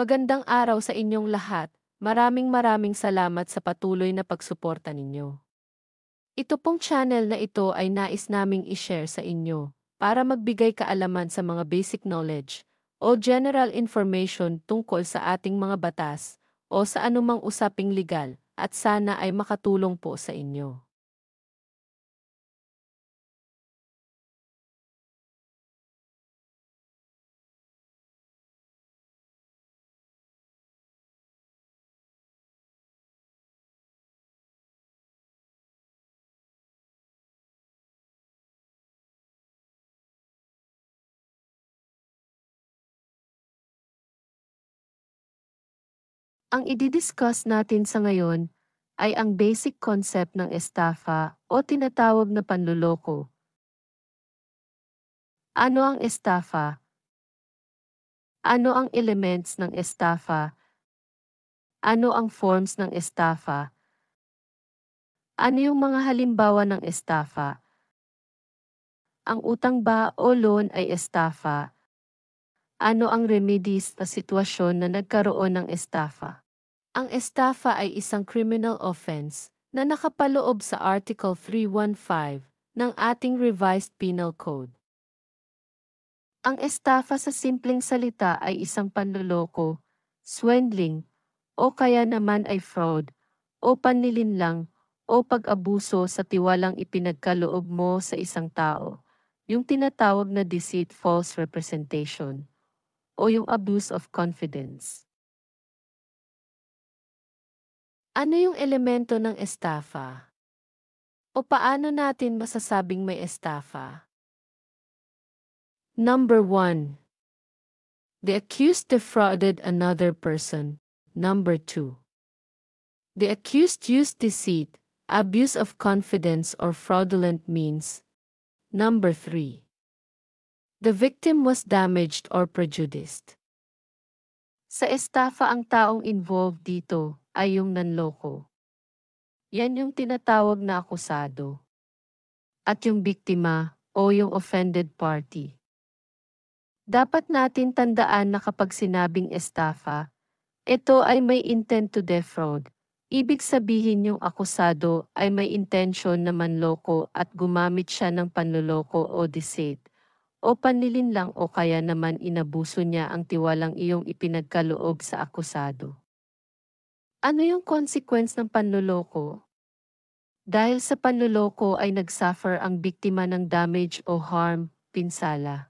Magandang araw sa inyong lahat. Maraming salamat sa patuloy na pagsuporta ninyo. Ito pong channel na ito ay nais naming i-share sa inyo para magbigay kaalaman sa mga basic knowledge o general information tungkol sa ating mga batas o sa anumang usaping legal at sana ay makatulong po sa inyo. Ang i-discuss natin sa ngayon ay ang basic concept ng estafa o tinatawag na panloloko. Ano ang estafa? Ano ang elements ng estafa? Ano ang forms ng estafa? Ano yung mga halimbawa ng estafa? Ang utang ba o loan ay estafa? Ano ang remedies sa sitwasyon na nagkaroon ng estafa? Ang estafa ay isang criminal offense na nakapaloob sa Article 315 ng ating Revised Penal Code. Ang estafa sa simpleng salita ay isang panloloko, swindling, o kaya naman ay fraud, o panlilinlang, o pag-abuso sa tiwalang ipinagkaloob mo sa isang tao, yung tinatawag na deceit, false representation, o yung abuse of confidence. Ano yung elemento ng estafa? O paano natin masasabing may estafa? Number 1. The accused defrauded another person. Number 2. The accused used deceit, abuse of confidence or fraudulent means. Number 3. The victim was damaged or prejudiced. Sa estafa ang taong involved dito ay yung nanloko. Yan yung tinatawag na akusado. At yung biktima o yung offended party. Dapat natin tandaan na kapag sinabing estafa, ito ay may intent to defraud. Ibig sabihin yung akusado ay may intensyon na manloko at gumamit siya ng panloloko o deceit, o panlilinlang o kaya naman inabuso niya ang tiwalang iyong ipinagkaloob sa akusado. Ano yung consequence ng panloloko? Dahil sa panloloko ay nagsuffer ang biktima ng damage o harm, pinsala.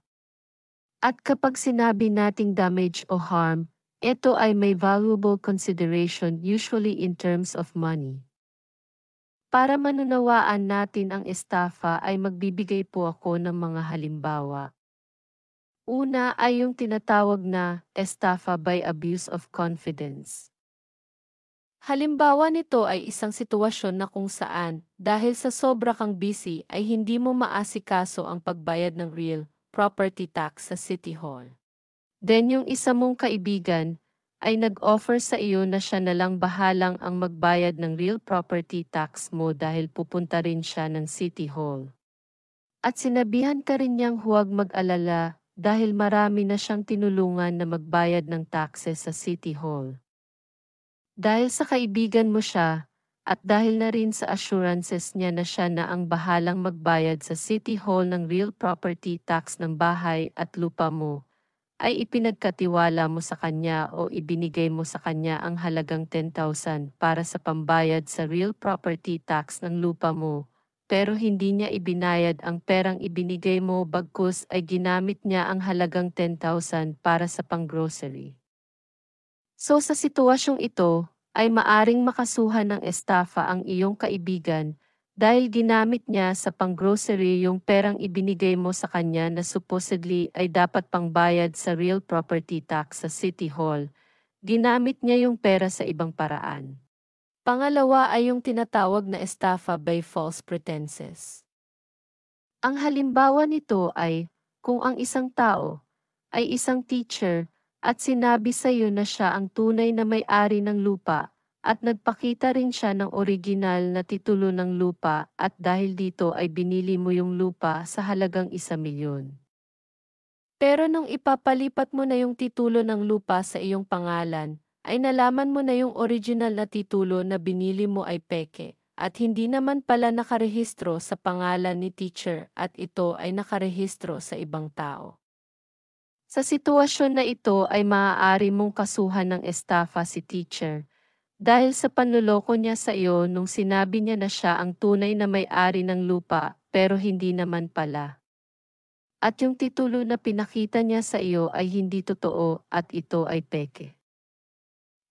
At kapag sinabi nating damage o harm, ito ay may valuable consideration usually in terms of money. Para manunawaan natin ang estafa ay magbibigay po ako ng mga halimbawa. Una ay yung tinatawag na estafa by abuse of confidence. Halimbawa nito ay isang sitwasyon na kung saan, dahil sa sobra kang busy ay hindi mo maasikaso ang pagbayad ng real property tax sa City Hall. Then yung isa mong kaibigan ay nag-offer sa iyo na siya na lang bahalang ang magbayad ng real property tax mo dahil pupunta rin siya ng City Hall. At sinabihan ka rin niyang huwag mag-alala dahil marami na siyang tinulungan na magbayad ng taxes sa City Hall. Dahil sa kaibigan mo siya, at dahil na rin sa assurances niya na siya na ang bahalang magbayad sa City Hall ng real property tax ng bahay at lupa mo, ay ipinagkatiwala mo sa kanya o ibinigay mo sa kanya ang halagang 10,000 para sa pambayad sa real property tax ng lupa mo, pero hindi niya ibinayad ang perang ibinigay mo bagkus ay ginamit niya ang halagang 10,000 para sa panggrocery. So sa sitwasyong ito, ay maaring makasuhan ng estafa ang iyong kaibigan dahil ginamit niya sa panggrocery yung perang ibinigay mo sa kanya na supposedly ay dapat pangbayad sa real property tax sa City Hall. Ginamit niya yung pera sa ibang paraan. Pangalawa ay yung tinatawag na estafa by false pretenses. Ang halimbawa nito ay kung ang isang tao ay isang teacher at sinabi sa iyo na siya ang tunay na may-ari ng lupa at nagpakita rin siya ng original na titulo ng lupa at dahil dito ay binili mo yung lupa sa halagang 1,000,000. Pero nung ipapalipat mo na yung titulo ng lupa sa iyong pangalan, ay nalaman mo na yung original na titulo na binili mo ay peke, at hindi naman pala nakarehistro sa pangalan ni teacher at ito ay nakarehistro sa ibang tao. Sa sitwasyon na ito ay maaari mong kasuhan ng estafa si teacher dahil sa panloloko niya sa iyo nung sinabi niya na siya ang tunay na may-ari ng lupa pero hindi naman pala. At yung titulo na pinakita niya sa iyo ay hindi totoo at ito ay peke.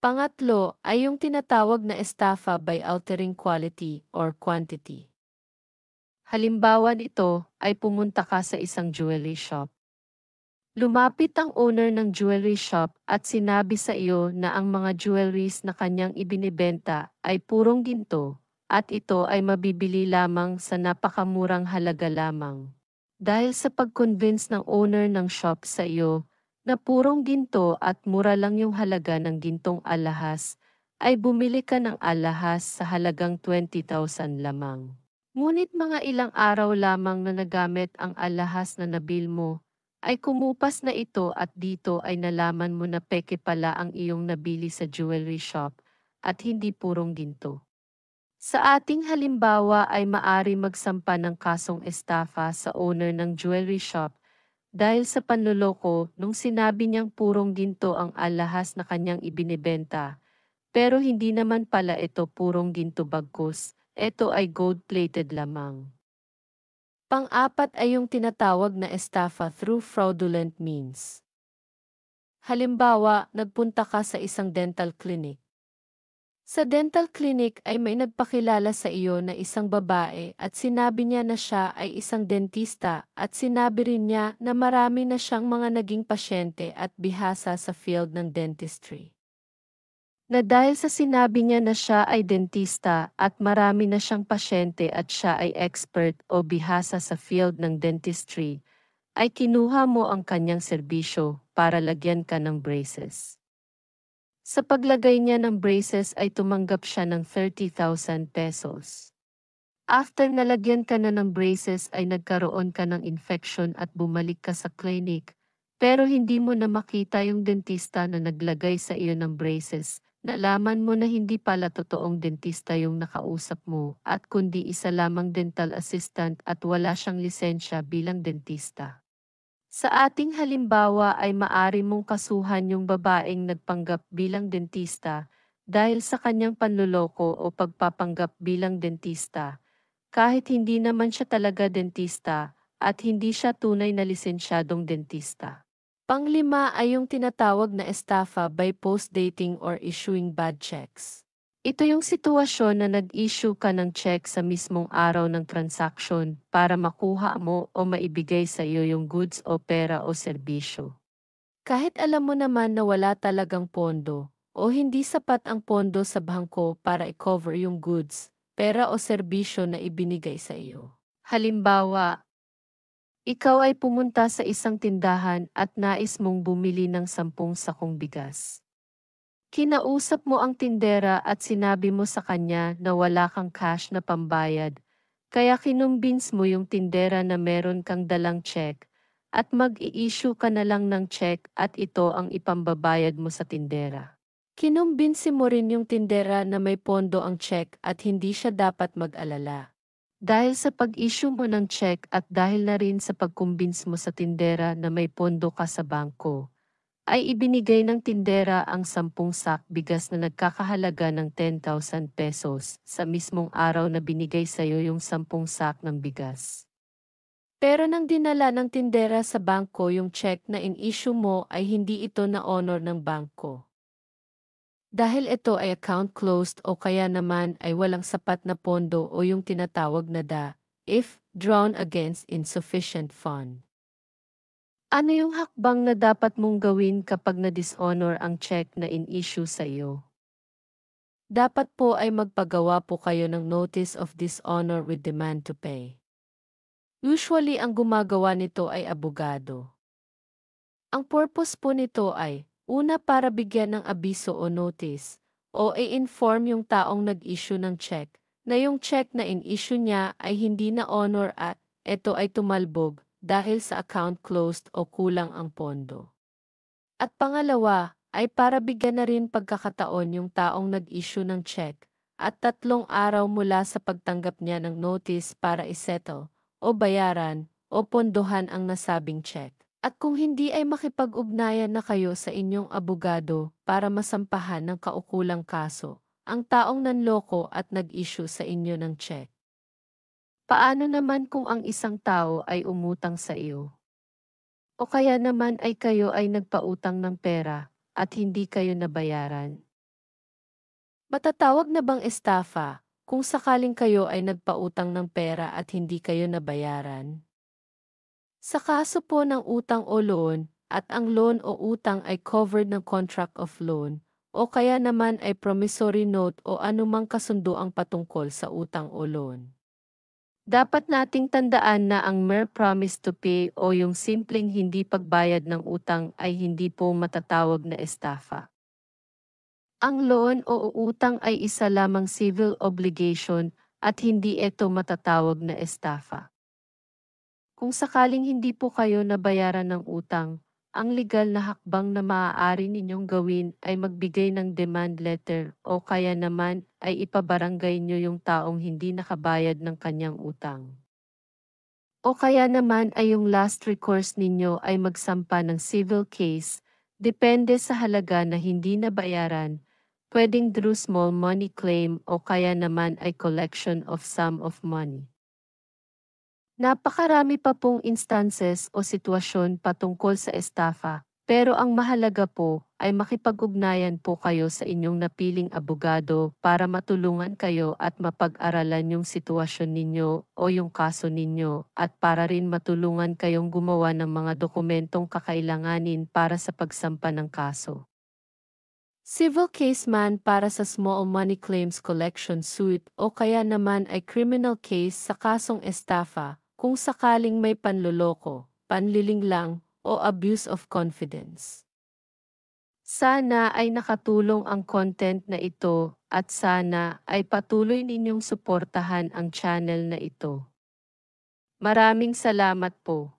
Pangatlo ay yung tinatawag na estafa by altering quality or quantity. Halimbawa nito ay pumunta ka sa isang jewelry shop. Lumapit ang owner ng jewelry shop at sinabi sa iyo na ang mga jewelries na kanyang ibinibenta ay purong ginto at ito ay mabibili lamang sa napakamurang halaga lamang. Dahil sa pag-convince ng owner ng shop sa iyo na purong ginto at mura lang yung halaga ng gintong alahas, ay bumili ka ng alahas sa halagang 20,000 lamang. Ngunit mga ilang araw lamang na nagamit ang alahas na nabil mo, ay kumupas na ito at dito ay nalaman mo na peke pala ang iyong nabili sa jewelry shop at hindi purong ginto. Sa ating halimbawa ay maari magsampa ng kasong estafa sa owner ng jewelry shop dahil sa panloloko nung sinabi niyang purong ginto ang alahas na kanyang ibinibenta, pero hindi naman pala ito purong ginto bagkus, ito ay gold-plated lamang. Pang-apat ay yung tinatawag na estafa through fraudulent means. Halimbawa, nagpunta ka sa isang dental clinic. Sa dental clinic ay may nagpakilala sa iyo na isang babae at sinabi niya na siya ay isang dentista at sinabi rin niya na marami na siyang mga naging pasyente at bihasa sa field ng dentistry. Na dahil sa sinabi niya na siya ay dentista at marami na siyang pasyente at siya ay expert o bihasa sa field ng dentistry, ay kinuha mo ang kanyang serbisyo para lagyan ka ng braces. Sa paglagay niya ng braces ay tumanggap siya ng 30,000 pesos. After nalagyan ka na ng braces ay nagkaroon ka ng infection at bumalik ka sa clinic, pero hindi mo na makita yung dentista na naglagay sa iyo ng braces. Nalaman mo na hindi pala totoong dentista yung nakausap mo at kundi isa lamang dental assistant at wala siyang lisensya bilang dentista. Sa ating halimbawa ay maari mong kasuhan yung babaeng nagpanggap bilang dentista dahil sa kanyang panloloko o pagpapanggap bilang dentista, kahit hindi naman siya talaga dentista at hindi siya tunay na lisensyadong dentista. Panglima ay yung tinatawag na estafa by post-dating or issuing bad checks. Ito yung sitwasyon na nag-issue ka ng check sa mismong araw ng transaksyon para makuha mo o maibigay sa iyo yung goods o pera o serbisyo. Kahit alam mo naman na wala talagang pondo o hindi sapat ang pondo sa bangko para i-cover yung goods, pera o serbisyo na ibinigay sa iyo. Halimbawa, ikaw ay pumunta sa isang tindahan at nais mong bumili ng 10 sakong bigas. Kinausap mo ang tindera at sinabi mo sa kanya na wala kang cash na pambayad, kaya kinumbins mo yung tindera na meron kang dalang check at mag-i-issue ka na lang ng check at ito ang ipambabayad mo sa tindera. Kinumbinsi mo rin yung tindera na may pondo ang check at hindi siya dapat mag-alala. Dahil sa pag-issue mo ng check at dahil na rin sa pagkumbins mo sa tindera na may pondo ka sa bangko, ay ibinigay ng tindera ang 10 sak bigas na nagkakahalaga ng 10,000 pesos sa mismong araw na binigay sa iyo yung 10 sak ng bigas. Pero nang dinala ng tindera sa bangko yung check na in-issue mo ay hindi ito na-honor ng bangko. Dahil ito ay account closed o kaya naman ay walang sapat na pondo o yung tinatawag na if drawn against insufficient fund. Ano yung hakbang na dapat mong gawin kapag na-dishonor ang check na in-issue sa iyo? Dapat po ay magpagawa po kayo ng notice of dishonor with demand to pay. Usually ang gumagawa nito ay abogado. Ang purpose po nito ay, una para bigyan ng abiso o notice, o i-inform yung taong nag-issue ng check, na yung check na in-issue niya ay hindi na honor at ito ay tumalbog, dahil sa account closed o kulang ang pondo. At pangalawa, ay para bigyan na rin pagkakataon yung taong nag-issue ng check at 3 araw mula sa pagtanggap niya ng notice para isettle o bayaran o pondohan ang nasabing check. At kung hindi ay makipag-ugnayan na kayo sa inyong abogado para masampahan ng kaukulang kaso, ang taong nanloko at nag-issue sa inyo ng check. Paano naman kung ang isang tao ay umutang sa iyo? O kaya naman ay kayo ay nagpautang ng pera at hindi kayo nabayaran? Matatawag na bang estafa kung sakaling kayo ay nagpautang ng pera at hindi kayo nabayaran? Sa kaso po ng utang o loan, at ang loan o utang ay covered ng contract of loan, o kaya naman ay promissory note o anumang kasunduang patungkol sa utang o loan. Dapat nating tandaan na ang mere promise to pay o yung simpleng hindi pagbayad ng utang ay hindi po matatawag na estafa. Ang loan o utang ay isa lamang civil obligation at hindi ito matatawag na estafa. Kung sakaling hindi po kayo nabayaran ng utang, ang legal na hakbang na maaari ninyong gawin ay magbigay ng demand letter o kaya naman ay ipabarangay nyo yung taong hindi nakabayad ng kanyang utang. O kaya naman ay yung last recourse ninyo ay magsampa ng civil case, depende sa halaga na hindi nabayaran, pwedeng through small money claim o kaya naman ay collection of sum of money. Napakarami pa pong instances o sitwasyon patungkol sa estafa, pero ang mahalaga po ay makipag-ugnayan po kayo sa inyong napiling abogado para matulungan kayo at mapag-aralan yung sitwasyon ninyo o yung kaso ninyo at para rin matulungan kayong gumawa ng mga dokumentong kakailanganin para sa pagsampa ng kaso. Civil case man para sa small money claims collection suit o kaya naman ay criminal case sa kasong estafa kung sakaling may panloloko, panlilinglang o abuse of confidence. Sana ay nakatulong ang content na ito at sana ay patuloy ninyong suportahan ang channel na ito. Maraming salamat po.